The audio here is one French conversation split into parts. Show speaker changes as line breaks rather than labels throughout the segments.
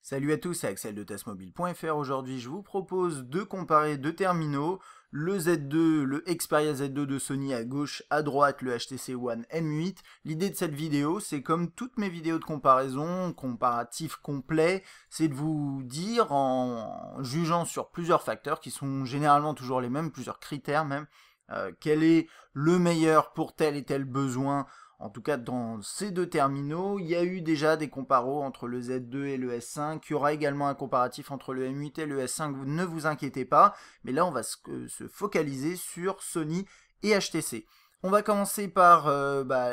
Salut à tous, c'est Axel de testmobile.fr. Aujourd'hui, je vous propose de comparer deux terminaux, le Z2, le Xperia Z2 de Sony à gauche, à droite le HTC One M8. L'idée de cette vidéo, c'est comme toutes mes vidéos de comparaison, comparatif complet, c'est de vous dire en jugeant sur plusieurs facteurs qui sont généralement toujours les mêmes, plusieurs critères même, quel est le meilleur pour tel et tel besoin. En tout cas, dans ces deux terminaux, il y a eu déjà des comparos entre le Z2 et le S5. Il y aura également un comparatif entre le M8 et le S5, ne vous inquiétez pas. Mais là, on va se focaliser sur Sony et HTC. On va commencer par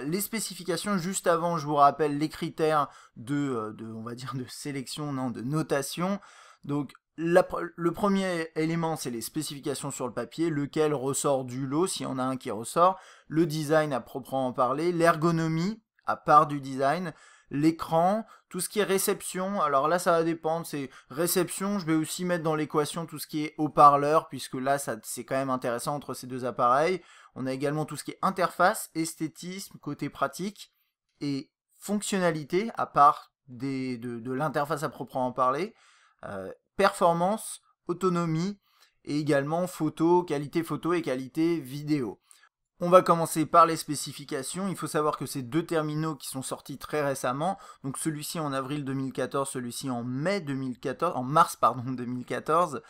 les spécifications. Juste avant, je vous rappelle les critères on va dire, de sélection, non, de notation. Donc, le premier élément, c'est les spécifications sur le papier, lequel ressort du lot, s'il y en a un qui ressort, le design à proprement parler, l'ergonomie, à part du design, l'écran, tout ce qui est réception, alors là ça va dépendre, c'est réception, je vais aussi mettre dans l'équation tout ce qui est haut-parleur, puisque là c'est quand même intéressant entre ces deux appareils. On a également tout ce qui est interface, esthétisme, côté pratique, et fonctionnalité, à part de l'interface à proprement parler, performance, autonomie et également qualité photo et qualité vidéo. On va commencer par les spécifications. Il faut savoir que ces deux terminaux qui sont sortis très récemment, donc celui-ci en avril 2014, celui-ci en mars 2014.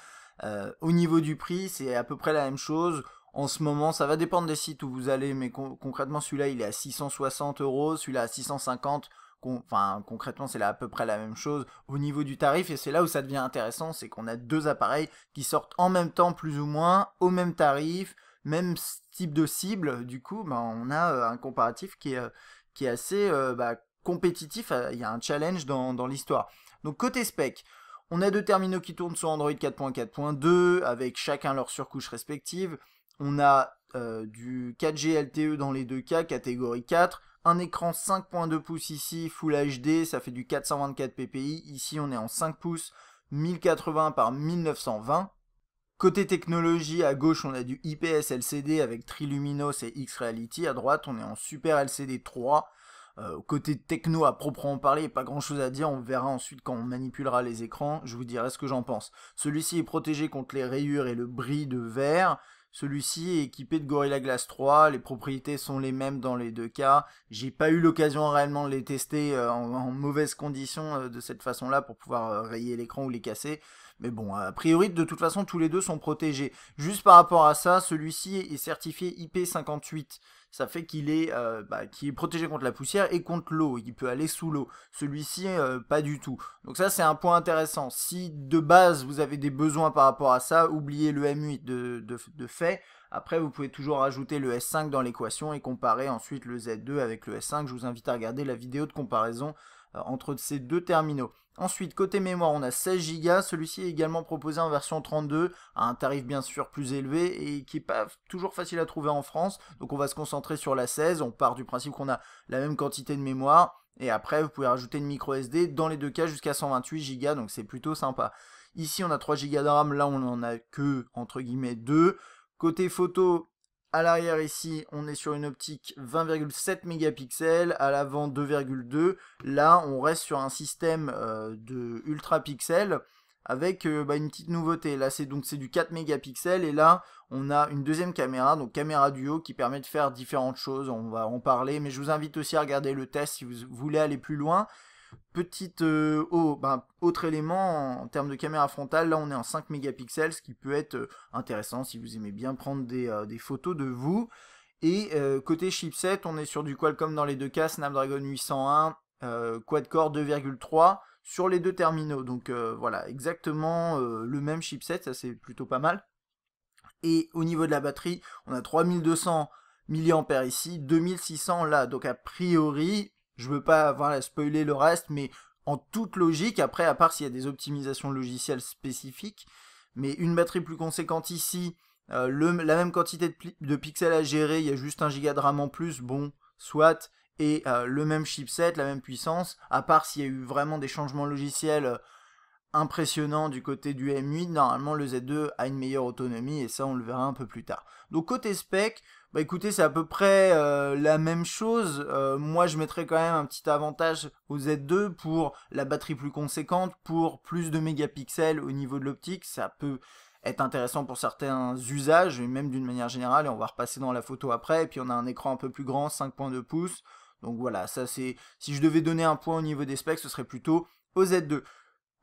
Au niveau du prix, c'est à peu près la même chose. En ce moment, ça va dépendre des sites où vous allez, mais concrètement, celui-là, il est à 660 €, celui-là à 650 €. Concrètement, c'est à peu près la même chose au niveau du tarif, et c'est là où ça devient intéressant, c'est qu'on a deux appareils qui sortent en même temps, plus ou moins, au même tarif, même type de cible. Du coup, on a un comparatif qui est assez compétitif. Il y a un challenge dans l'histoire. Donc, côté spec, on a deux terminaux qui tournent sur Android 4.4.2, avec chacun leur surcouche respective. On a du 4G LTE dans les deux cas, catégorie 4. Un écran 5.2 pouces ici, Full HD, ça fait du 424 ppi. Ici, on est en 5 pouces, 1080 par 1920. Côté technologie, à gauche, on a du IPS LCD avec Triluminos et X-Reality. À droite, on est en Super LCD 3. Côté techno, à proprement parler, pas grand chose à dire. On verra ensuite quand on manipulera les écrans. Je vous dirai ce que j'en pense. Celui-ci est protégé contre les rayures et le bris de verre. Celui-ci est équipé de Gorilla Glass 3, les propriétés sont les mêmes dans les deux cas. J'ai pas eu l'occasion réellement de les tester en mauvaises conditions de cette façon-là pour pouvoir rayer l'écran ou les casser. Mais bon, a priori, de toute façon, tous les deux sont protégés. Juste par rapport à ça, celui-ci est certifié IP58. Ça fait qu'il est protégé contre la poussière et contre l'eau. Il peut aller sous l'eau. Celui-ci, pas du tout. Donc ça, c'est un point intéressant. Si de base, vous avez des besoins par rapport à ça, oubliez le M8 de fait. Après, vous pouvez toujours rajouter le S5 dans l'équation et comparer ensuite le Z2 avec le S5. Je vous invite à regarder la vidéo de comparaison entre ces deux terminaux. Ensuite, côté mémoire, on a 16 Go. Celui-ci est également proposé en version 32, à un tarif bien sûr plus élevé et qui n'est pas toujours facile à trouver en France. Donc on va se concentrer sur la 16. On part du principe qu'on a la même quantité de mémoire. Et après, vous pouvez rajouter une micro SD dans les deux cas jusqu'à 128 Go. Donc c'est plutôt sympa. Ici, on a 3 Go de RAM. Là, on n'en a que, entre guillemets, 2. Côté photo, à l'arrière ici, on est sur une optique 20,7 mégapixels, à l'avant 2,2. Là, on reste sur un système de ultra pixels avec une petite nouveauté. Là, c'est du 4 mégapixels et là, on a une deuxième caméra, donc caméra duo qui permet de faire différentes choses. On va en parler, mais je vous invite aussi à regarder le test si vous voulez aller plus loin. Autre élément en termes de caméra frontale, là on est en 5 mégapixels, ce qui peut être intéressant si vous aimez bien prendre des photos de vous. Et côté chipset, on est sur du Qualcomm dans les deux cas, Snapdragon 801, quad-core 2,3 sur les deux terminaux. Donc voilà, exactement le même chipset, ça c'est plutôt pas mal. Et au niveau de la batterie, on a 3200 mAh ici, 2600 là. Donc a priori, je veux pas spoiler le reste, mais en toute logique, après, à part s'il y a des optimisations logicielles spécifiques, mais une batterie plus conséquente ici, la même quantité de pixels à gérer, il y a juste 1 Go de RAM en plus, bon, soit, et le même chipset, la même puissance, à part s'il y a eu vraiment des changements logiciels impressionnant du côté du M8, normalement le Z2 a une meilleure autonomie et ça on le verra un peu plus tard. Donc côté spec, Bah écoutez, c'est à peu près la même chose. Moi, je mettrais quand même un petit avantage au Z2 pour la batterie plus conséquente, pour plus de mégapixels au niveau de l'optique. Ça peut être intéressant pour certains usages, et même d'une manière générale, et on va repasser dans la photo après. Et puis on a un écran un peu plus grand, 5,2 pouces. Donc voilà, ça c'est... Si je devais donner un point au niveau des specs, ce serait plutôt au Z2.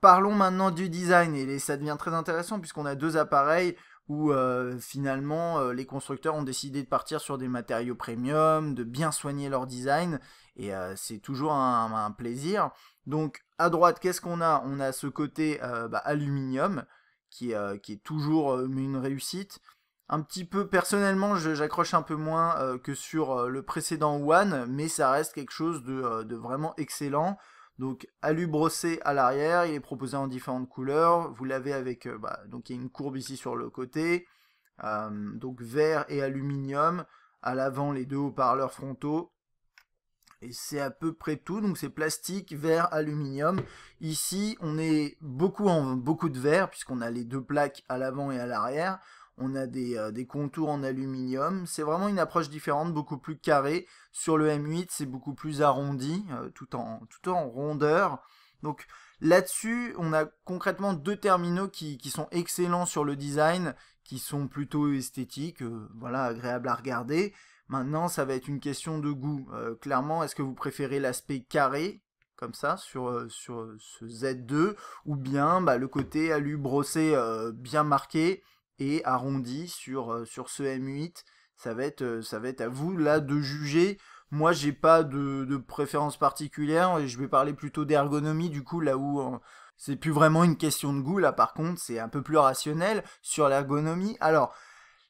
Parlons maintenant du design, et ça devient très intéressant puisqu'on a deux appareils où finalement les constructeurs ont décidé de partir sur des matériaux premium, de bien soigner leur design, et c'est toujours un plaisir. Donc à droite, qu'est-ce qu'on a? On a ce côté aluminium, qui est toujours une réussite. Un petit peu, personnellement, j'accroche un peu moins que sur le précédent One, mais ça reste quelque chose de vraiment excellent. Donc alu brossé à l'arrière, il est proposé en différentes couleurs. Vous l'avez avec, donc il y a une courbe ici sur le côté, donc vert et aluminium. À l'avant, les deux haut-parleurs frontaux. Et c'est à peu près tout. Donc c'est plastique, verre, aluminium. Ici, on est beaucoup de verre puisqu'on a les deux plaques à l'avant et à l'arrière. On a des contours en aluminium. C'est vraiment une approche différente, beaucoup plus carrée. Sur le M8, c'est beaucoup plus arrondi, tout en rondeur. Donc là-dessus, on a concrètement deux terminaux qui sont excellents sur le design, qui sont plutôt esthétiques, voilà, agréables à regarder. Maintenant, ça va être une question de goût. Clairement, est-ce que vous préférez l'aspect carré, comme ça, sur ce Z2, ou bien le côté alu brossé bien marqué et arrondi sur ce M8? Ça va être à vous là de juger. Moi, j'ai pas de préférence particulière et je vais parler plutôt d'ergonomie du coup là où c'est plus vraiment une question de goût. Là, par contre, c'est un peu plus rationnel sur l'ergonomie. Alors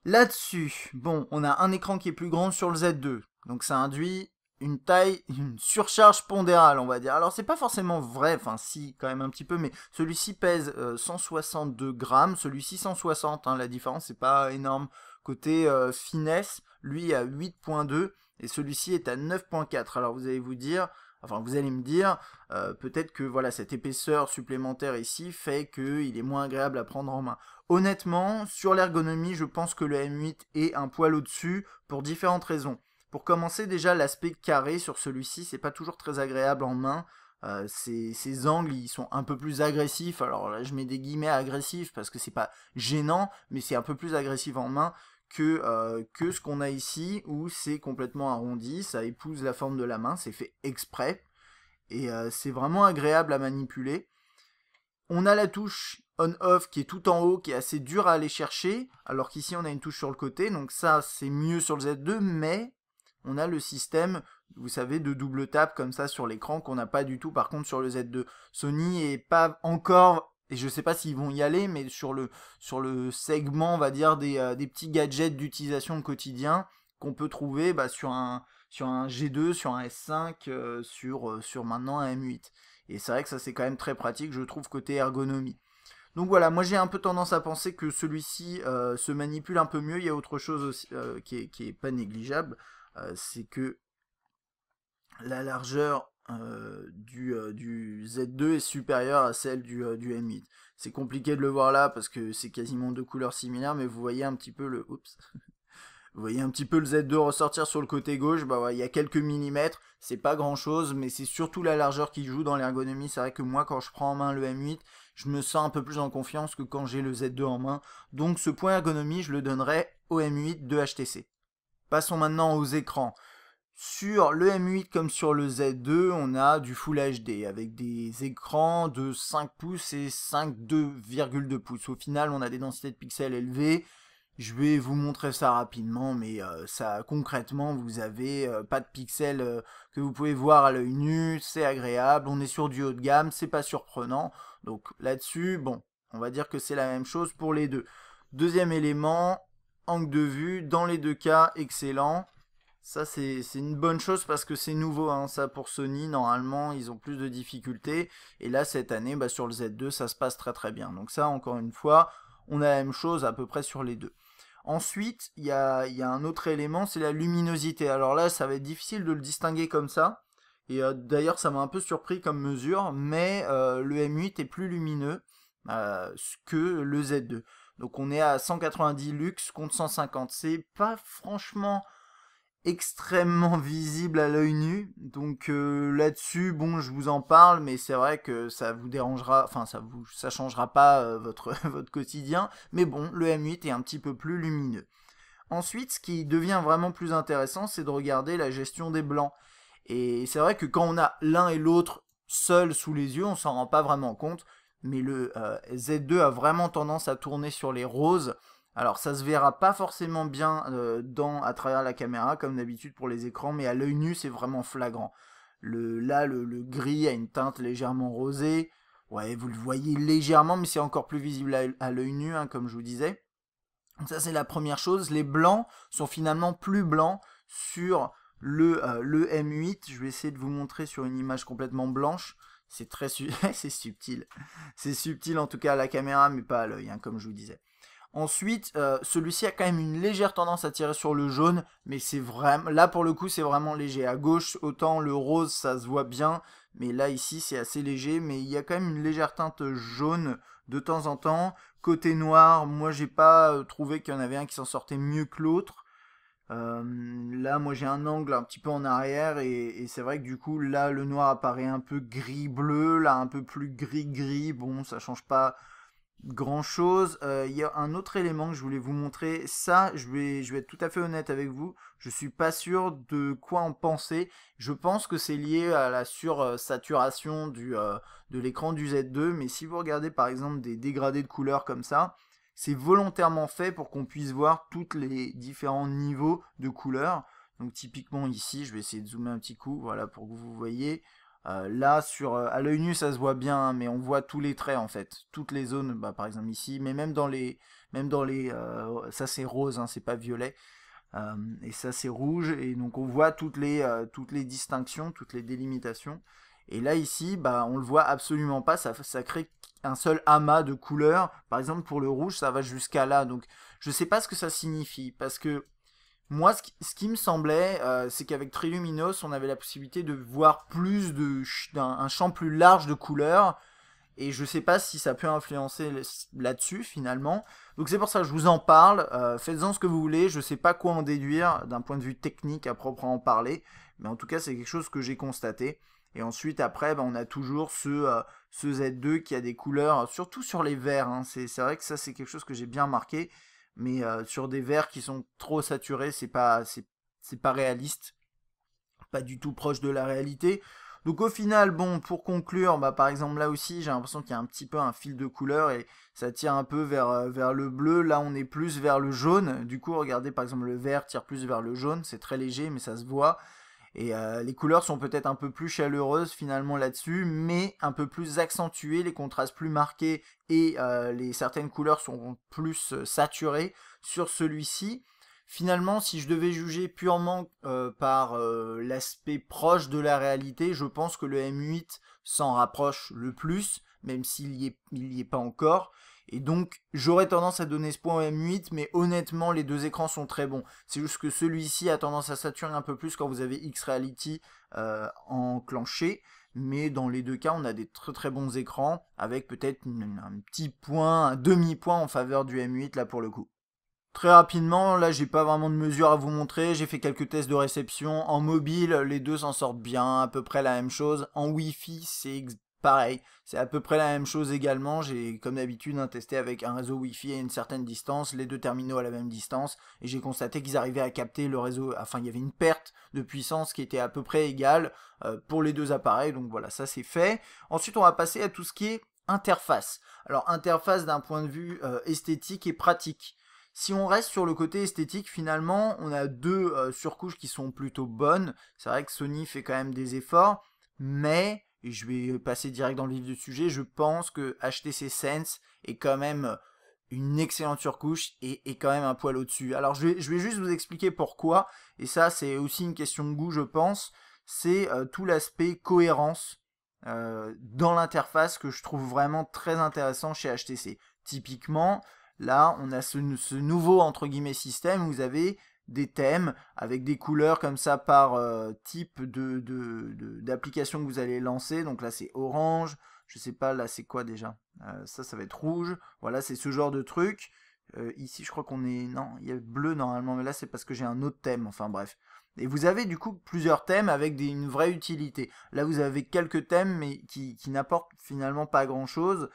là-dessus, bon, on a un écran qui est plus grand sur le Z2, donc ça induit une surcharge pondérale, on va dire. Alors c'est pas forcément vrai, enfin si, quand même un petit peu, mais celui-ci pèse 162 grammes, celui-ci 160, hein, la différence c'est pas énorme. Côté finesse, lui à 8,2 et celui-ci est à 9,4. Alors vous allez me dire, peut-être que voilà cette épaisseur supplémentaire ici fait qu'il est moins agréable à prendre en main. Honnêtement, sur l'ergonomie, je pense que le M8 est un poil au-dessus pour différentes raisons. Pour commencer, déjà, l'aspect carré sur celui-ci, c'est pas toujours très agréable en main. Ces angles, ils sont un peu plus agressifs. Alors là, je mets des guillemets agressifs parce que c'est pas gênant, mais c'est un peu plus agressif en main que ce qu'on a ici, où c'est complètement arrondi, ça épouse la forme de la main, c'est fait exprès, et c'est vraiment agréable à manipuler. On a la touche on-off qui est tout en haut, qui est assez dure à aller chercher, alors qu'ici on a une touche sur le côté, donc ça c'est mieux sur le Z2, mais on a le système, vous savez, de double tap comme ça sur l'écran qu'on n'a pas du tout par contre sur le Z2. Sony est pas encore, et je sais pas s'ils vont y aller, mais sur le segment, on va dire, des petits gadgets d'utilisation quotidien qu'on peut trouver sur un G2, sur un S5, sur maintenant un M8. Et c'est vrai que ça c'est quand même très pratique, je trouve, côté ergonomie. Donc voilà, moi j'ai un peu tendance à penser que celui-ci se manipule un peu mieux. Il y a autre chose aussi, qui est pas négligeable, c'est que la largeur du Z2 est supérieure à celle du M8. C'est compliqué de le voir là parce que c'est quasiment deux couleurs similaires, mais vous voyez un petit peu le... Oups. Vous voyez un petit peu le Z2 ressortir sur le côté gauche, il y a quelques millimètres, c'est pas grand chose, mais c'est surtout la largeur qui joue dans l'ergonomie. C'est vrai que moi, quand je prends en main le M8, je me sens un peu plus en confiance que quand j'ai le Z2 en main. Donc ce point ergonomie, je le donnerai au M8 de HTC. Passons maintenant aux écrans. Sur le M8 comme sur le Z2, on a du Full HD avec des écrans de 5 pouces et 5,2 pouces. Au final, on a des densités de pixels élevées. Je vais vous montrer ça rapidement, mais ça concrètement, vous avez pas de pixels que vous pouvez voir à l'œil nu, c'est agréable, on est sur du haut de gamme, c'est pas surprenant. Donc là-dessus, bon, on va dire que c'est la même chose pour les deux. Deuxième élément, angle de vue, dans les deux cas, excellent. Ça c'est une bonne chose parce que c'est nouveau, hein, ça pour Sony, normalement ils ont plus de difficultés. Et là cette année, sur le Z2, ça se passe très très bien. Donc ça, encore une fois, on a la même chose à peu près sur les deux. Ensuite, il y a un autre élément, c'est la luminosité. Alors là, ça va être difficile de le distinguer comme ça. Et d'ailleurs, ça m'a un peu surpris comme mesure, mais le M8 est plus lumineux que le Z2. Donc on est à 190 lux contre 150. C'est pas franchement extrêmement visible à l'œil nu, donc là-dessus, bon, je vous en parle, mais c'est vrai que ça vous dérangera, enfin ça changera pas votre votre quotidien, mais bon, le M8 est un petit peu plus lumineux. Ensuite, ce qui devient vraiment plus intéressant, c'est de regarder la gestion des blancs. Et c'est vrai que quand on a l'un et l'autre seuls sous les yeux, on s'en rend pas vraiment compte, mais le Z2 a vraiment tendance à tourner sur les roses. Alors ça se verra pas forcément bien à travers la caméra comme d'habitude pour les écrans, mais à l'œil nu c'est vraiment flagrant. Le gris a une teinte légèrement rosée. Ouais, vous le voyez légèrement, mais c'est encore plus visible à l'œil nu, hein, comme je vous disais. Donc ça c'est la première chose. Les blancs sont finalement plus blancs sur le M8. Je vais essayer de vous montrer sur une image complètement blanche. C'est très c'est subtil. C'est subtil en tout cas à la caméra, mais pas à l'œil, hein, comme je vous disais. Ensuite, celui-ci a quand même une légère tendance à tirer sur le jaune, mais c'est vraiment, là pour le coup c'est vraiment léger. À gauche, autant le rose ça se voit bien, mais là ici c'est assez léger, mais il y a quand même une légère teinte jaune de temps en temps. Côté noir, moi j'ai pas trouvé qu'il y en avait un qui s'en sortait mieux que l'autre. Là moi j'ai un angle un petit peu en arrière et c'est vrai que du coup là le noir apparaît un peu gris-bleu, là un peu plus gris-gris, bon ça change pas grand chose. Il y a un autre élément que je voulais vous montrer. Ça, je vais être tout à fait honnête avec vous. Je suis pas sûr de quoi en penser. Je pense que c'est lié à la sursaturation de l'écran du Z2. Mais si vous regardez par exemple des dégradés de couleurs comme ça, c'est volontairement fait pour qu'on puisse voir tous les différents niveaux de couleurs. Donc typiquement ici, je vais essayer de zoomer un petit coup, voilà, pour que vous voyez. Là, à l'œil nu, ça se voit bien, hein, mais on voit tous les traits en fait, toutes les zones, bah, par exemple ici, mais ça c'est rose, hein, c'est pas violet, et ça c'est rouge, et donc on voit toutes les distinctions, toutes les délimitations. Et là ici, bah, on le voit absolument pas, ça crée un seul amas de couleurs. Par exemple pour le rouge, ça va jusqu'à là, donc je sais pas ce que ça signifie, parce que moi, ce qui me semblait, c'est qu'avec Triluminos, on avait la possibilité de voir un champ plus large de couleurs, et je sais pas si ça peut influencer là-dessus finalement. Donc c'est pour ça que je vous en parle. Faites-en ce que vous voulez. Je sais pas quoi en déduire d'un point de vue technique à proprement parler, mais en tout cas c'est quelque chose que j'ai constaté. Et ensuite après, on a toujours ce Z2 qui a des couleurs, surtout sur les verts, hein. C'est vrai que ça c'est quelque chose que j'ai bien marqué, mais sur des verts qui sont trop saturés, c'est pas réaliste, pas du tout proche de la réalité. Donc au final, bon, pour conclure, bah, par exemple là aussi, j'ai l'impression qu'il y a un petit peu un fil de couleur et ça tire un peu vers le bleu. Là, on est plus vers le jaune. Du coup, regardez, par exemple, le vert tire plus vers le jaune. C'est très léger, mais ça se voit. Et les couleurs sont peut-être un peu plus chaleureuses finalement là-dessus, mais un peu plus accentuées, les contrastes plus marqués et certaines couleurs sont plus saturées sur celui-ci. Finalement, si je devais juger purement par l'aspect proche de la réalité, je pense que le M8 s'en rapproche le plus, même s'il y est pas encore. Et donc, j'aurais tendance à donner ce point au M8, mais honnêtement, les deux écrans sont très bons. C'est juste que celui-ci a tendance à saturer un peu plus quand vous avez X-Reality enclenché. Mais dans les deux cas, on a des très très bons écrans, avec peut-être un petit point, un demi-point en faveur du M8 là pour le coup. Très rapidement, là j'ai pas vraiment de mesures à vous montrer, j'ai fait quelques tests de réception. En mobile, les deux s'en sortent bien, à peu près la même chose. En Wi-Fi, c'est pareil, c'est à peu près la même chose également. J'ai comme d'habitude testé avec un réseau Wi-Fi à une certaine distance, les deux terminaux à la même distance, et j'ai constaté qu'ils arrivaient à capter le réseau, enfin il y avait une perte de puissance qui était à peu près égale pour les deux appareils, donc voilà, ça c'est fait. Ensuite on va passer à tout ce qui est interface. Alors interface d'un point de vue esthétique et pratique. Si on reste sur le côté esthétique, finalement, on a deux surcouches qui sont plutôt bonnes. C'est vrai que Sony fait quand même des efforts, mais, et je vais passer direct dans le vif du sujet, je pense que HTC Sense est quand même une excellente surcouche et quand même un poil au-dessus. Alors je vais juste vous expliquer pourquoi, et ça c'est aussi une question de goût je pense, c'est tout l'aspect cohérence dans l'interface que je trouve vraiment très intéressant chez HTC. Typiquement, là, on a ce nouveau entre guillemets système où vous avez des thèmes avec des couleurs comme ça par type d'application que vous allez lancer. Donc là, c'est orange. Je sais pas, là, c'est quoi déjà ça va être rouge. Voilà, c'est ce genre de truc. Ici, je crois qu'on est... Non, il y a bleu normalement, mais là, c'est parce que j'ai un autre thème. Enfin, bref. Et vous avez du coup plusieurs thèmes avec une vraie utilité. Là, vous avez quelques thèmes, mais qui n'apportent finalement pas grand-chose.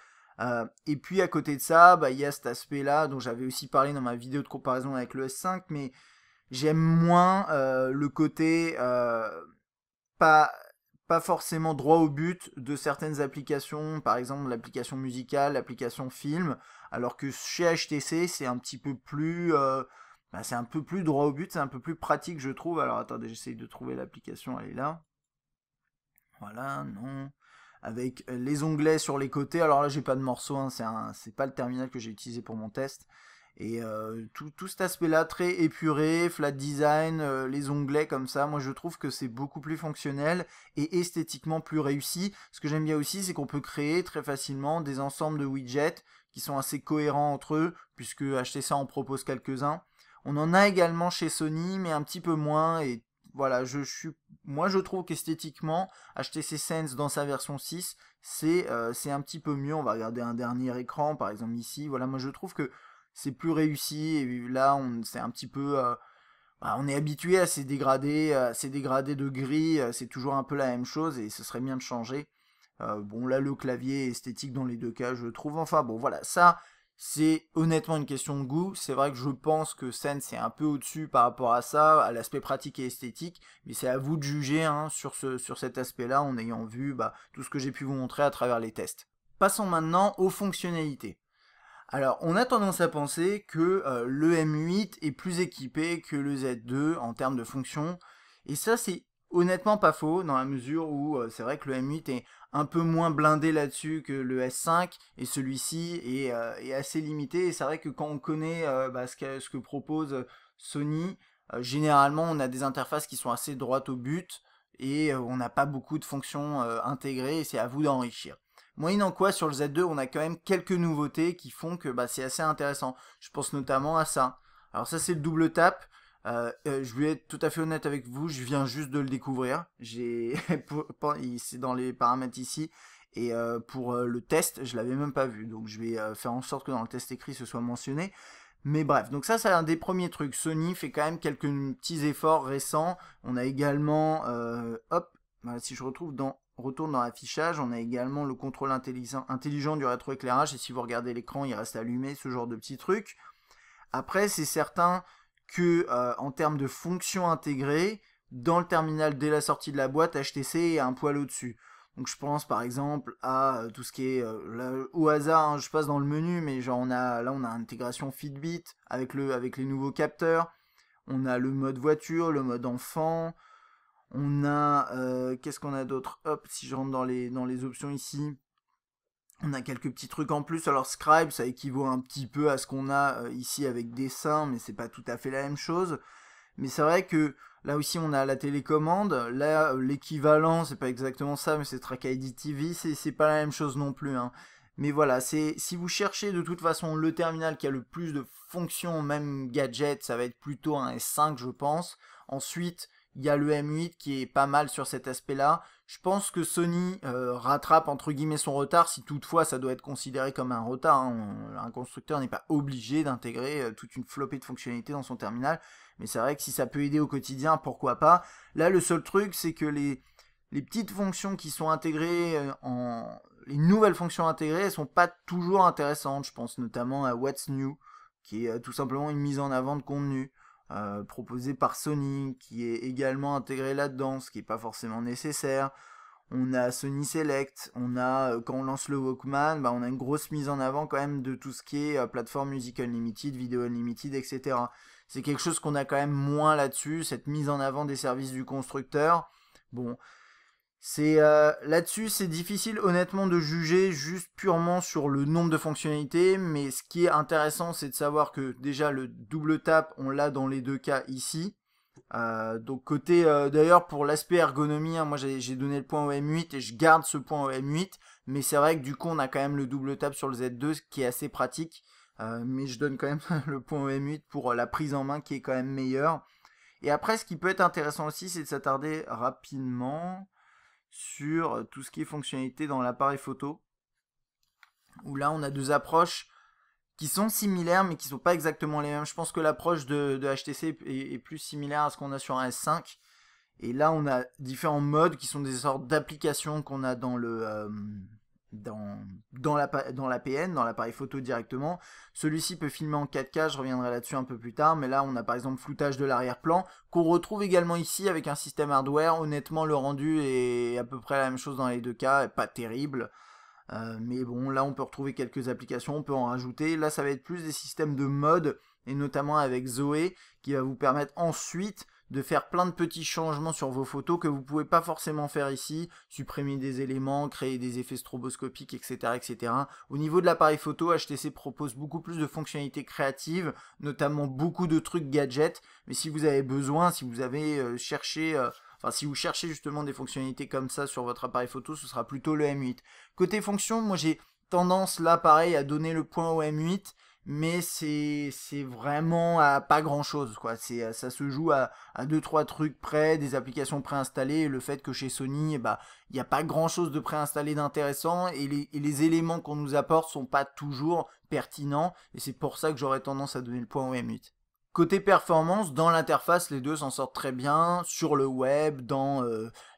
Et puis, à côté de ça, bah, il y a cet aspect-là, dont j'avais aussi parlé dans ma vidéo de comparaison avec le S5, mais j'aime moins le côté pas, pas forcément droit au but de certaines applications, par exemple l'application musicale, l'application film, alors que chez HTC c'est un petit peu plus c'est un peu plus droit au but, c'est un peu plus pratique je trouve. Alors attendez, j'essaye de trouver l'application, elle est là. Voilà, non. Avec les onglets sur les côtés, alors là j'ai pas de morceau, hein, c'est pas le terminal que j'ai utilisé pour mon test. Et tout cet aspect-là, très épuré, flat design, les onglets comme ça, moi je trouve que c'est beaucoup plus fonctionnel et esthétiquement plus réussi. Ce que j'aime bien aussi, c'est qu'on peut créer très facilement des ensembles de widgets qui sont assez cohérents entre eux, puisque HTC en propose quelques-uns. On en a également chez Sony, mais un petit peu moins. Et voilà, moi je trouve qu'esthétiquement, HTC Sense dans sa version 6, c'est un petit peu mieux. On va regarder un dernier écran, par exemple ici. Voilà, moi je trouve que c'est plus réussi. Et là, c'est un petit peu... on est habitué à ces dégradés de gris. C'est toujours un peu la même chose et ce serait bien de changer. Bon, là, le clavier est esthétique dans les deux cas, je trouve. Enfin, bon, voilà, ça, c'est honnêtement une question de goût. C'est vrai que je pense que Sense est un peu au-dessus par rapport à ça, à l'aspect pratique et esthétique. Mais c'est à vous de juger hein, sur cet aspect-là, en ayant vu tout ce que j'ai pu vous montrer à travers les tests. Passons maintenant aux fonctionnalités. Alors, on a tendance à penser que le M8 est plus équipé que le Z2 en termes de fonctions. Et ça, c'est honnêtement pas faux, dans la mesure où c'est vrai que le M8 est un peu moins blindé là-dessus que le S5, et celui-ci est assez limité. Et c'est vrai que quand on connaît ce que propose Sony, généralement on a des interfaces qui sont assez droites au but, et on n'a pas beaucoup de fonctions intégrées, et c'est à vous d'enrichir. Moyennant quoi, sur le Z2, on a quand même quelques nouveautés qui font que c'est assez intéressant. Je pense notamment à ça. Alors ça, c'est le double tap. Je vais être tout à fait honnête avec vous, je viens juste de le découvrir. C'est dans les paramètres ici. Et pour le test, je l'avais même pas vu. Donc je vais faire en sorte que dans le test écrit, ce soit mentionné. Mais bref, donc ça c'est un des premiers trucs. Sony fait quand même quelques petits efforts récents. On a également, si je retourne dans l'affichage, on a également le contrôle intelligent du rétroéclairage. Et si vous regardez l'écran, il reste allumé, ce genre de petits trucs. Après, c'est certain que en termes de fonctions intégrées, dans le terminal dès la sortie de la boîte, HTC est un poil au-dessus. Donc je pense par exemple à tout ce qui est là, au hasard, hein, je passe dans le menu, mais genre on a intégration Fitbit avec les nouveaux capteurs. On a le mode voiture, le mode enfant. On a qu'est-ce qu'on a d'autre? Hop, si je rentre dans les options ici, on a quelques petits trucs en plus. Alors Scribe, ça équivaut un petit peu à ce qu'on a ici avec dessin, mais c'est pas tout à fait la même chose. Mais c'est vrai que là aussi on a la télécommande. Là l'équivalent, c'est pas exactement ça, mais c'est Track ID TV, c'est pas la même chose non plus. Hein. Mais voilà, si vous cherchez de toute façon le terminal qui a le plus de fonctions, même gadget, ça va être plutôt un S5 je pense. Ensuite, il y a le M8 qui est pas mal sur cet aspect-là. Je pense que Sony rattrape entre guillemets son retard, si toutefois ça doit être considéré comme un retard. Hein. Un constructeur n'est pas obligé d'intégrer toute une flopée de fonctionnalités dans son terminal. Mais c'est vrai que si ça peut aider au quotidien, pourquoi pas. Là, le seul truc, c'est que les petites fonctions qui sont intégrées les nouvelles fonctions intégrées, elles sont pas toujours intéressantes. Je pense notamment à What's New, qui est tout simplement une mise en avant de contenu. Proposé par Sony, qui est également intégré là-dedans, ce qui n'est pas forcément nécessaire. On a Sony Select, on a quand on lance le Walkman, on a une grosse mise en avant quand même de tout ce qui est plateforme Music Unlimited, Video Unlimited, etc. C'est quelque chose qu'on a quand même moins là-dessus, cette mise en avant des services du constructeur. Bon, c'est là-dessus, c'est difficile honnêtement de juger juste purement sur le nombre de fonctionnalités, mais ce qui est intéressant, c'est de savoir que déjà le double tap, on l'a dans les deux cas ici. Donc côté, d'ailleurs pour l'aspect ergonomie, hein, moi j'ai donné le point au M8 et je garde ce point au M8, mais c'est vrai que du coup on a quand même le double tap sur le Z2 qui est assez pratique, mais je donne quand même le point au M8 pour la prise en main qui est quand même meilleure. Et après ce qui peut être intéressant aussi, c'est de s'attarder rapidement sur tout ce qui est fonctionnalité dans l'appareil photo, où là on a deux approches qui sont similaires mais qui sont pas exactement les mêmes. Je pense que l'approche de HTC est plus similaire à ce qu'on a sur un S5. Et là, on a différents modes qui sont des sortes d'applications qu'on a dans le dans l'APN, dans l'appareil photo directement. Celui-ci peut filmer en 4K, je reviendrai là-dessus un peu plus tard, mais là on a par exemple floutage de l'arrière-plan, qu'on retrouve également ici avec un système hardware. Honnêtement, le rendu est à peu près la même chose dans les deux cas, pas terrible. Mais bon, là on peut retrouver quelques applications, on peut en rajouter. Là ça va être plus des systèmes de mode, et notamment avec Zoé, qui va vous permettre ensuite de faire plein de petits changements sur vos photos que vous pouvez pas forcément faire ici, supprimer des éléments, créer des effets stroboscopiques, etc., etc. Au niveau de l'appareil photo, HTC propose beaucoup plus de fonctionnalités créatives, notamment beaucoup de trucs gadgets, mais si vous avez besoin, si vous avez cherché... Enfin, si vous cherchez justement des fonctionnalités comme ça sur votre appareil photo, ce sera plutôt le M8. Côté fonction, moi j'ai tendance là pareil à donner le point au M8, mais c'est vraiment à pas grand chose quoi. Ça se joue à 2-3 trucs près, des applications préinstallées, et le fait que chez Sony, bah il n'y a pas grand chose de préinstallé d'intéressant, et les éléments qu'on nous apporte sont pas toujours pertinents, et c'est pour ça que j'aurais tendance à donner le point au M8. Côté performance, dans l'interface, les deux s'en sortent très bien. Sur le web, dans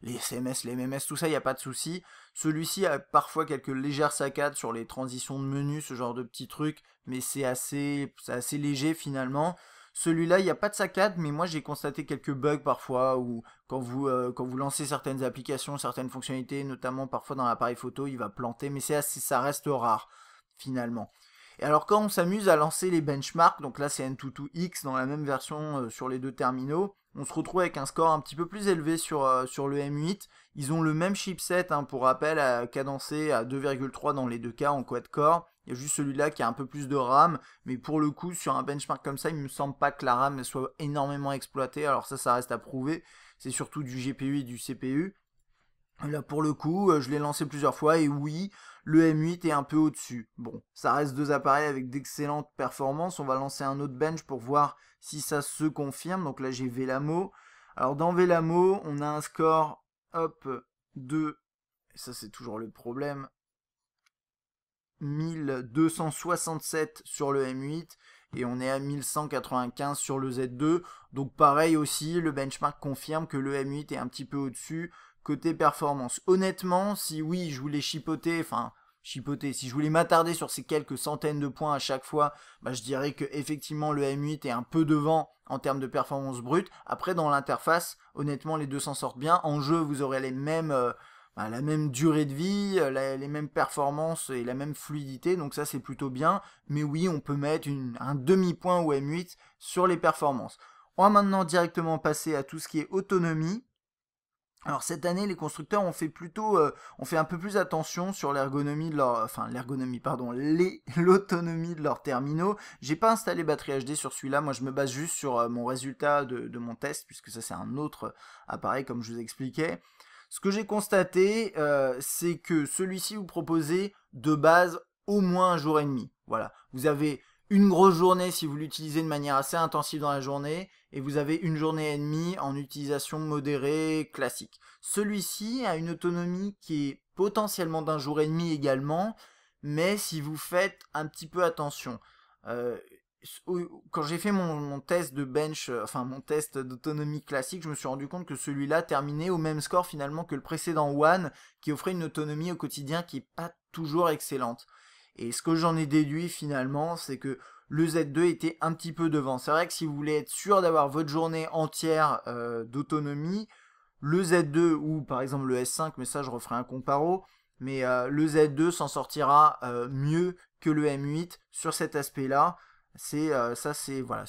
les SMS, les MMS, tout ça, il n'y a pas de souci. Celui-ci a parfois quelques légères saccades sur les transitions de menu, ce genre de petits trucs, mais c'est assez léger finalement. Celui-là, il n'y a pas de saccade, mais moi j'ai constaté quelques bugs parfois, où quand vous lancez certaines applications, certaines fonctionnalités, notamment parfois dans l'appareil photo, il va planter, mais ça reste rare finalement. Et alors quand on s'amuse à lancer les benchmarks, donc là c'est N22X dans la même version sur les deux terminaux, on se retrouve avec un score un petit peu plus élevé sur le M8. Ils ont le même chipset, hein, pour rappel, cadencé à 2,3 dans les deux cas en quad-core. Il y a juste celui-là qui a un peu plus de RAM, mais pour le coup sur un benchmark comme ça, il ne me semble pas que la RAM soit énormément exploitée. Alors ça reste à prouver, c'est surtout du GPU et du CPU. Là pour le coup, je l'ai lancé plusieurs fois et oui, le M8 est un peu au-dessus. Bon, ça reste deux appareils avec d'excellentes performances. On va lancer un autre bench pour voir si ça se confirme. Donc là j'ai Vélamo. Alors dans Vélamo, on a un score hop de, et ça c'est toujours le problème, 1267 sur le M8 et on est à 1195 sur le Z2. Donc pareil aussi, le benchmark confirme que le M8 est un petit peu au-dessus. Côté performance, honnêtement, si oui, je voulais si je voulais m'attarder sur ces quelques centaines de points à chaque fois, bah, je dirais que effectivement le M8 est un peu devant en termes de performance brute. Après, dans l'interface, honnêtement, les deux s'en sortent bien. En jeu, vous aurez les mêmes, la même durée de vie, les mêmes performances et la même fluidité, donc ça c'est plutôt bien. Mais oui, on peut mettre un demi-point au M8 sur les performances. On va maintenant directement passer à tout ce qui est autonomie. Alors cette année, les constructeurs ont fait un peu plus attention sur l'ergonomie de leur, l'autonomie de leurs terminaux. J'ai pas installé batterie HD sur celui-là. Moi, je me base juste sur mon résultat de mon test, puisque ça c'est un autre appareil comme je vous expliquais. Ce que j'ai constaté, c'est que celui-ci vous proposait de base au moins un jour et demi. Voilà, vous avez une grosse journée si vous l'utilisez de manière assez intensive dans la journée, et vous avez une journée et demie en utilisation modérée classique. Celui-ci a une autonomie qui est potentiellement d'un jour et demi également, mais si vous faites un petit peu attention. Quand j'ai fait mon test de bench, mon test d'autonomie classique, je me suis rendu compte que celui-là terminait au même score finalement que le précédent One, qui offrait une autonomie au quotidien qui est pas toujours excellente. Et ce que j'en ai déduit finalement, c'est que le Z2 était un petit peu devant. C'est vrai que si vous voulez être sûr d'avoir votre journée entière d'autonomie, le Z2 ou par exemple le S5, mais ça je referai un comparo, mais le Z2 s'en sortira mieux que le M8 sur cet aspect-là. C'est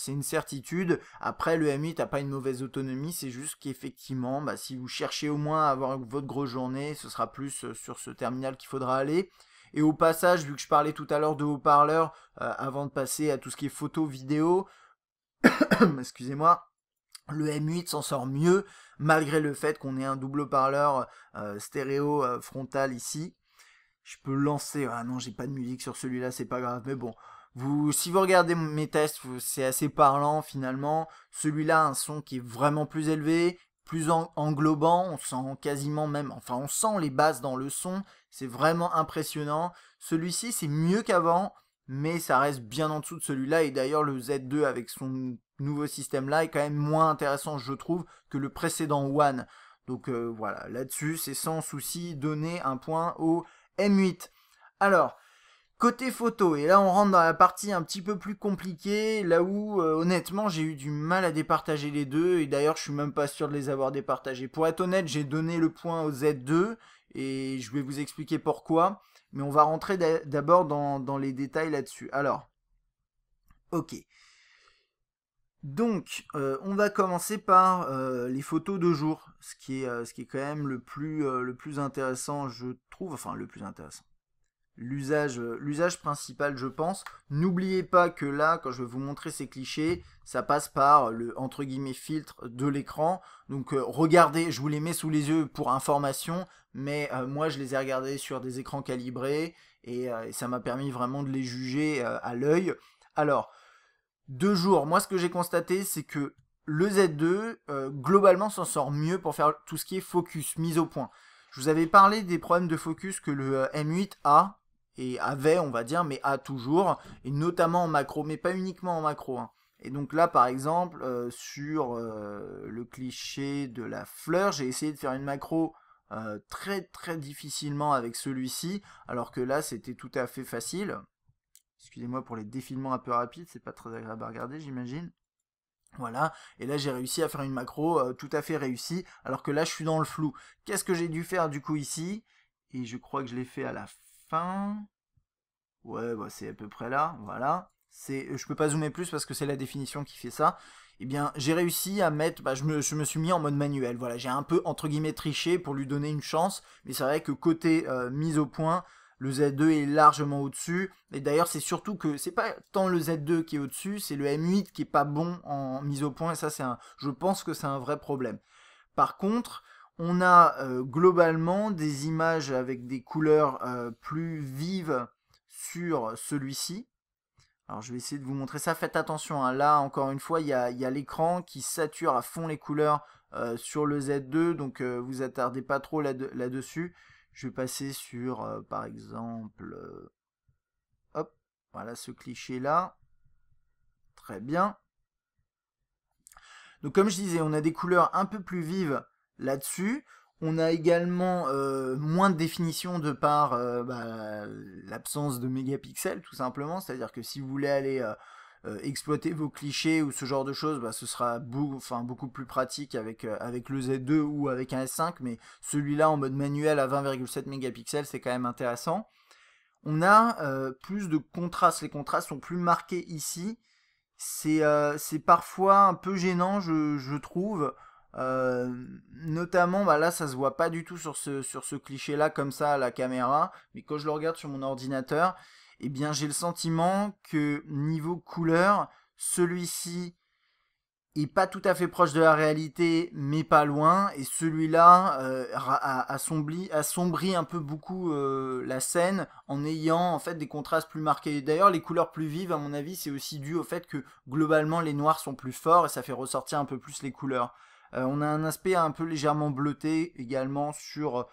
une certitude. Après, le M8 n'a pas une mauvaise autonomie, c'est juste qu'effectivement, si vous cherchez au moins à avoir votre grosse journée, ce sera plus sur ce terminal qu'il faudra aller. Et au passage, vu que je parlais tout à l'heure de haut-parleurs, avant de passer à tout ce qui est photo, vidéo, excusez-moi, le M8 s'en sort mieux, malgré le fait qu'on ait un double haut-parleur stéréo frontal ici. Je peux lancer, ah non, j'ai pas de musique sur celui-là, c'est pas grave, mais bon. Si vous regardez mes tests, c'est assez parlant finalement. Celui-là a un son qui est vraiment plus élevé, plus englobant, on sent quasiment même, on sent les basses dans le son, c'est vraiment impressionnant. Celui-ci c'est mieux qu'avant, mais ça reste bien en dessous de celui-là, et d'ailleurs le Z2 avec son nouveau système là est quand même moins intéressant, je trouve, que le précédent One. Donc voilà, là-dessus c'est sans souci donner un point au M8. Alors, côté photo, et là on rentre dans la partie un petit peu plus compliquée, là où honnêtement j'ai eu du mal à départager les deux, et d'ailleurs je suis même pas sûr de les avoir départagés. Pour être honnête, j'ai donné le point au Z2, et je vais vous expliquer pourquoi, mais on va rentrer d'abord dans les détails là-dessus. Alors, ok. Donc, on va commencer par les photos de jour, ce qui est quand même le plus intéressant, je trouve, enfin le plus intéressant. L'usage principal, je pense. N'oubliez pas que là, quand je vais vous montrer ces clichés, ça passe par le entre guillemets filtre de l'écran. Donc regardez, je vous les mets sous les yeux pour information, mais moi je les ai regardés sur des écrans calibrés et ça m'a permis vraiment de les juger à l'œil. Alors, de jour, moi ce que j'ai constaté, c'est que le Z2 globalement s'en sort mieux pour faire tout ce qui est focus, mise au point. Je vous avais parlé des problèmes de focus que le M8 a, et avait on va dire, mais a toujours, et notamment en macro, mais pas uniquement en macro. Hein. Et donc là par exemple, sur le cliché de la fleur, j'ai essayé de faire une macro très très difficilement avec celui-ci, alors que là c'était tout à fait facile. Excusez-moi pour les défilements un peu rapides, c'est pas très agréable à regarder j'imagine. Voilà, et là j'ai réussi à faire une macro tout à fait réussie, alors que là je suis dans le flou. Qu'est-ce que j'ai dû faire du coup ici? Et je crois que je l'ai fait à la fin. Ouais, bah, c'est à peu près là, voilà. Je peux pas zoomer plus parce que c'est la définition qui fait ça. Eh bien, j'ai réussi à mettre, je me suis mis en mode manuel. Voilà, j'ai un peu entre guillemets triché pour lui donner une chance, mais c'est vrai que côté mise au point, le Z2 est largement au-dessus. Et d'ailleurs, c'est surtout que c'est pas tant le Z2 qui est au-dessus, c'est le M8 qui est pas bon en mise au point. Et ça, je pense que c'est un vrai problème. Par contre, on a globalement des images avec des couleurs plus vives sur celui-ci. Alors je vais essayer de vous montrer ça, faites attention, hein. Là encore une fois il y a l'écran qui sature à fond les couleurs sur le Z2, donc vous attardez pas trop là-dessus. Je vais passer sur par exemple, hop, voilà ce cliché là, très bien. Donc comme je disais, on a des couleurs un peu plus vives là-dessus. On a également moins de définition de par l'absence de mégapixels, tout simplement. C'est-à-dire que si vous voulez aller exploiter vos clichés ou ce genre de choses, ce sera beaucoup plus pratique avec le Z2 ou avec un S5. Mais celui-là en mode manuel à 20,7 mégapixels, c'est quand même intéressant. On a plus de contrastes. Les contrastes sont plus marqués ici. C'est parfois un peu gênant, je trouve. Notamment, là, ça se voit pas du tout sur ce cliché-là, comme ça, à la caméra. Mais quand je le regarde sur mon ordinateur, eh bien, j'ai le sentiment que niveau couleur, celui-ci est pas tout à fait proche de la réalité, mais pas loin. Et celui-là assombrit un peu beaucoup la scène en ayant en fait des contrastes plus marqués. D'ailleurs, les couleurs plus vives, à mon avis, c'est aussi dû au fait que globalement les noirs sont plus forts et ça fait ressortir un peu plus les couleurs. On a un aspect un peu légèrement bleuté également sur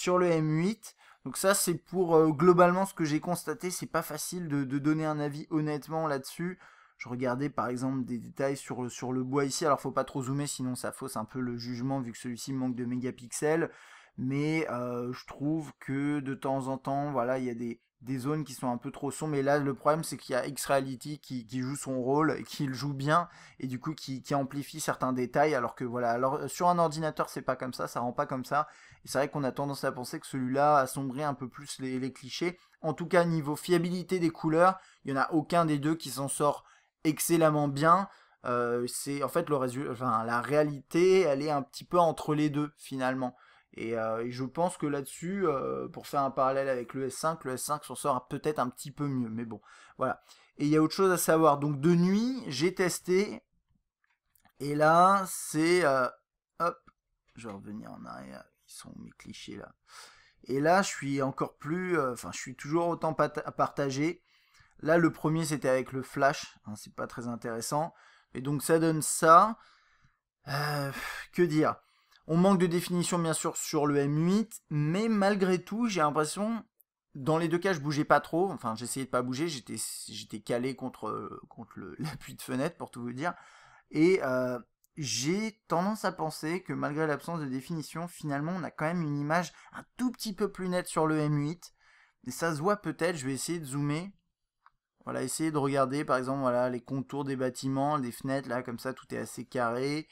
le M8. Donc ça, c'est pour globalement ce que j'ai constaté. C'est pas facile de donner un avis honnêtement là-dessus. Je regardais par exemple des détails sur le bois ici. Alors faut pas trop zoomer sinon ça fausse un peu le jugement vu que celui-ci manque de mégapixels. Mais je trouve que de temps en temps, voilà, il y a des zones qui sont un peu trop sombres. Mais là, le problème, c'est qu'il y a X-Reality qui joue son rôle, et qui le joue bien, et du coup qui amplifie certains détails. Alors que voilà, alors sur un ordinateur, c'est pas comme ça rend pas comme ça. Et c'est vrai qu'on a tendance à penser que celui-là assombrit un peu plus les clichés. En tout cas, niveau fiabilité des couleurs, il n'y en a aucun des deux qui s'en sort excellemment bien. C'est en fait la réalité, elle est un petit peu entre les deux finalement. Et je pense que là-dessus, pour faire un parallèle avec le S5 s'en sort peut-être un petit peu mieux. Mais bon, voilà. Et il y a autre chose à savoir. Donc de nuit, j'ai testé. Et là, c'est... hop, je vais revenir en arrière. Ils sont mes clichés là. Et là, je suis encore plus... je suis toujours autant partagé. Là, le premier, c'était avec le flash. Hein, c'est pas très intéressant. Et donc, ça donne ça. Que dire? On manque de définition, bien sûr, sur le M8. Mais malgré tout, j'ai l'impression dans les deux cas, je bougeais pas trop, enfin j'essayais de pas bouger, j'étais calé contre l'appui de fenêtre pour tout vous dire, et j'ai tendance à penser que malgré l'absence de définition, finalement on a quand même une image un tout petit peu plus nette sur le M8, et ça se voit peut-être, je vais essayer de zoomer, voilà, essayer de regarder par exemple voilà, les contours des bâtiments, des fenêtres, là comme ça tout est assez carré,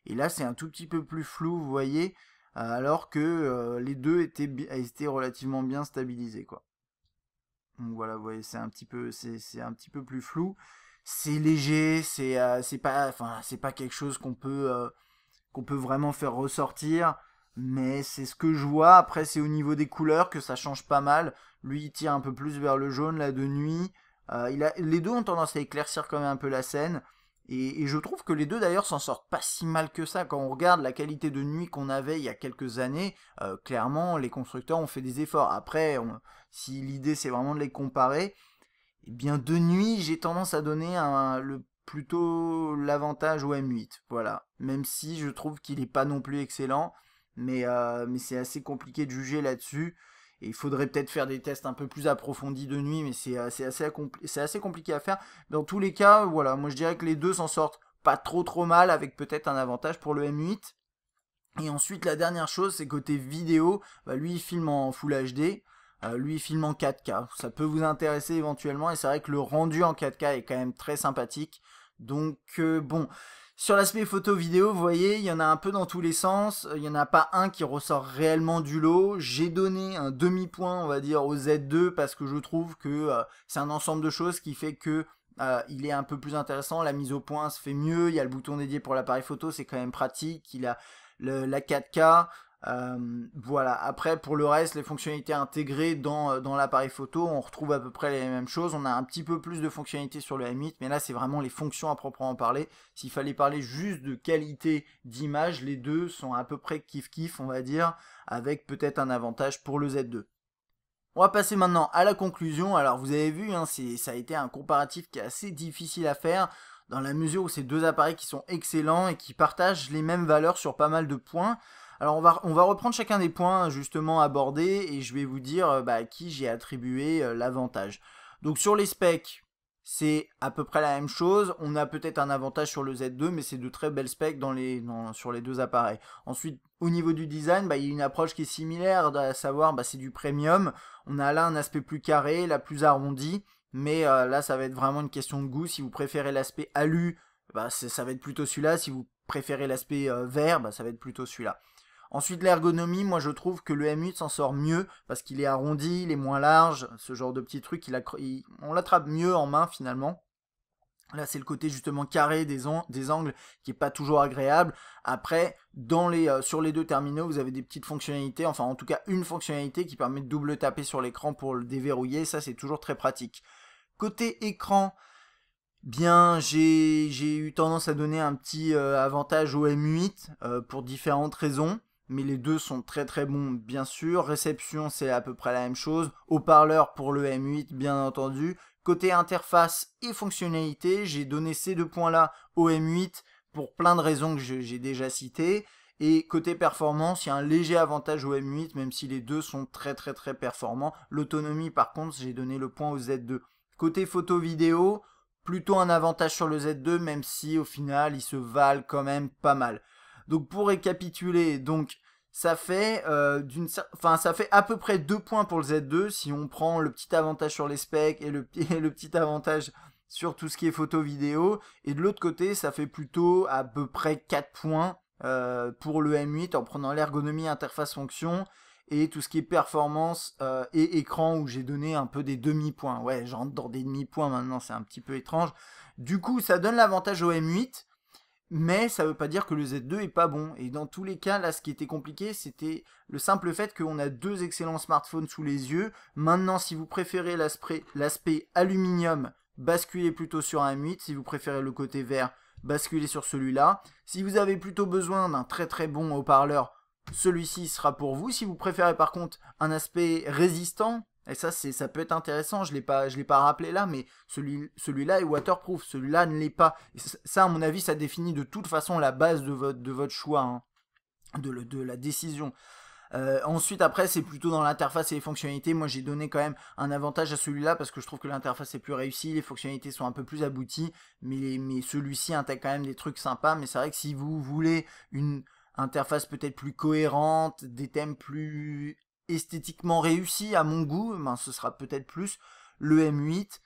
et là c'est un tout petit peu plus flou, vous voyez, alors que les deux étaient relativement bien stabilisés, quoi. Donc voilà, vous voyez, c'est un petit peu plus flou. C'est léger, c'est pas quelque chose qu'on peut vraiment faire ressortir, mais c'est ce que je vois. Après, c'est au niveau des couleurs que ça change pas mal. Lui, il tire un peu plus vers le jaune là de nuit. Les deux ont tendance à éclaircir quand même un peu la scène. Et je trouve que les deux d'ailleurs s'en sortent pas si mal que ça. Quand on regarde la qualité de nuit qu'on avait il y a quelques années, clairement les constructeurs ont fait des efforts. Après, si l'idée c'est vraiment de les comparer, eh bien de nuit j'ai tendance à donner plutôt l'avantage au M8. Voilà. Même si je trouve qu'il n'est pas non plus excellent, mais c'est assez compliqué de juger là-dessus. Et il faudrait peut-être faire des tests un peu plus approfondis de nuit, mais c'est assez compliqué à faire. Dans tous les cas, voilà, moi je dirais que les deux s'en sortent pas trop mal, avec peut-être un avantage pour le M8. Et ensuite, la dernière chose, c'est côté vidéo, bah, lui il filme en Full HD, lui il filme en 4K. Ça peut vous intéresser éventuellement, et c'est vrai que le rendu en 4K est quand même très sympathique. Donc bon, sur l'aspect photo-vidéo, vous voyez, il y en a un peu dans tous les sens. Il n'y en a pas un qui ressort réellement du lot. J'ai donné un demi-point, on va dire, au Z2 parce que je trouve que c'est un ensemble de choses qui fait que il est un peu plus intéressant. La mise au point se fait mieux. Il y a le bouton dédié pour l'appareil photo, c'est quand même pratique. Il a la 4K. Voilà. Après, pour le reste, les fonctionnalités intégrées dans l'appareil photo, on retrouve à peu près les mêmes choses. On a un petit peu plus de fonctionnalités sur le M8, mais là, c'est vraiment les fonctions à proprement parler. S'il fallait parler juste de qualité d'image, les deux sont à peu près kiff-kiff, on va dire, avec peut-être un avantage pour le Z2. On va passer maintenant à la conclusion. Alors, vous avez vu, hein, ça a été un comparatif qui est assez difficile à faire, dans la mesure où c'est deux appareils qui sont excellents et qui partagent les mêmes valeurs sur pas mal de points. Alors on va reprendre chacun des points justement abordés et je vais vous dire à qui j'ai attribué l'avantage. Donc sur les specs, c'est à peu près la même chose. On a peut-être un avantage sur le Z2, mais c'est de très belles specs sur les deux appareils. Ensuite, au niveau du design, il y a une approche qui est similaire, à savoir c'est du premium. On a là un aspect plus carré, là plus arrondi, mais là ça va être vraiment une question de goût. Si vous préférez l'aspect alu, ça va être plutôt celui-là. Si vous préférez l'aspect vert, ça va être plutôt celui-là. Ensuite, l'ergonomie, moi je trouve que le M8 s'en sort mieux parce qu'il est arrondi, il est moins large, ce genre de petits trucs, on l'attrape mieux en main finalement. Là, c'est le côté justement carré des angles qui est pas toujours agréable. Après, sur les deux terminaux, vous avez des petites fonctionnalités, enfin en tout cas une fonctionnalité qui permet de double taper sur l'écran pour le déverrouiller. Ça, c'est toujours très pratique. Côté écran, bien, j'ai eu tendance à donner un petit avantage au M8 pour différentes raisons. Mais les deux sont très bons, bien sûr. Réception, c'est à peu près la même chose. Haut-parleur pour le M8, bien entendu. Côté interface et fonctionnalité, j'ai donné ces deux points-là au M8 pour plein de raisons que j'ai déjà citées. Et côté performance, il y a un léger avantage au M8, même si les deux sont très performants. L'autonomie, par contre, j'ai donné le point au Z2. Côté photo-vidéo, plutôt un avantage sur le Z2, même si au final, ils se valent quand même pas mal. Donc pour récapituler, ça fait à peu près 2 points pour le Z2 si on prend le petit avantage sur les specs et le petit avantage sur tout ce qui est photo vidéo. Et de l'autre côté, ça fait plutôt à peu près 4 points pour le M8 en prenant l'ergonomie, interface fonction et tout ce qui est performance et écran où j'ai donné un peu des demi-points. Ouais, j'entre dans des demi-points maintenant, c'est un petit peu étrange. Du coup, ça donne l'avantage au M8. Mais ça veut pas dire que le Z2 est pas bon. Et dans tous les cas, là, ce qui était compliqué, c'était le simple fait qu'on a deux excellents smartphones sous les yeux. Maintenant, si vous préférez l'aspect aluminium, basculez plutôt sur un M8. Si vous préférez le côté vert, basculez sur celui-là. Si vous avez plutôt besoin d'un très bon haut-parleur, celui-ci sera pour vous. Si vous préférez par contre un aspect résistant, et ça peut être intéressant, je l'ai pas rappelé là, mais celui-là est waterproof, celui-là ne l'est pas. Et ça, à mon avis, ça définit de toute façon la base de votre choix, hein, de la décision. Ensuite après c'est plutôt dans l'interface et les fonctionnalités. Moi j'ai donné quand même un avantage à celui-là parce que je trouve que l'interface est plus réussie, les fonctionnalités sont un peu plus abouties, mais celui-ci intègre quand même des trucs sympas. Mais c'est vrai que si vous voulez une interface peut-être plus cohérente, des thèmes plus esthétiquement réussis à mon goût, ben, ce sera peut-être plus le M8.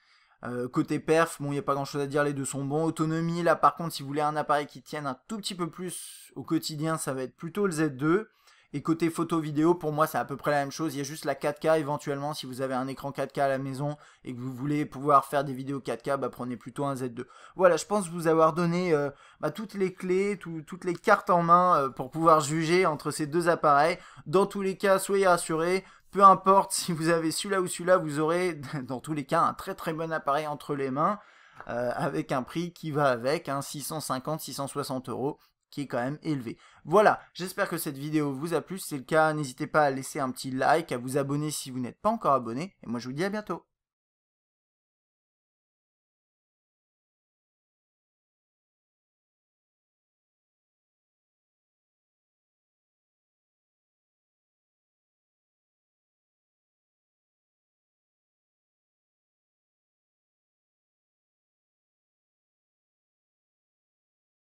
Côté perf, bon, il n'y a pas grand chose à dire, les deux sont bons. Autonomie, là par contre, si vous voulez un appareil qui tienne un tout petit peu plus au quotidien, ça va être plutôt le Z2. Et côté photo vidéo, pour moi, c'est à peu près la même chose. Il y a juste la 4K éventuellement, si vous avez un écran 4K à la maison et que vous voulez pouvoir faire des vidéos 4K, bah, prenez plutôt un Z2. Voilà, je pense vous avoir donné toutes les clés, toutes les cartes en main pour pouvoir juger entre ces deux appareils. Dans tous les cas, soyez rassurés. Peu importe si vous avez celui-là ou celui-là, vous aurez dans tous les cas un très très bon appareil entre les mains avec un prix qui va avec, 650-660 €, qui est quand même élevé. Voilà, j'espère que cette vidéo vous a plu. Si c'est le cas, n'hésitez pas à laisser un petit like, à vous abonner si vous n'êtes pas encore abonné. Et moi je vous dis à bientôt.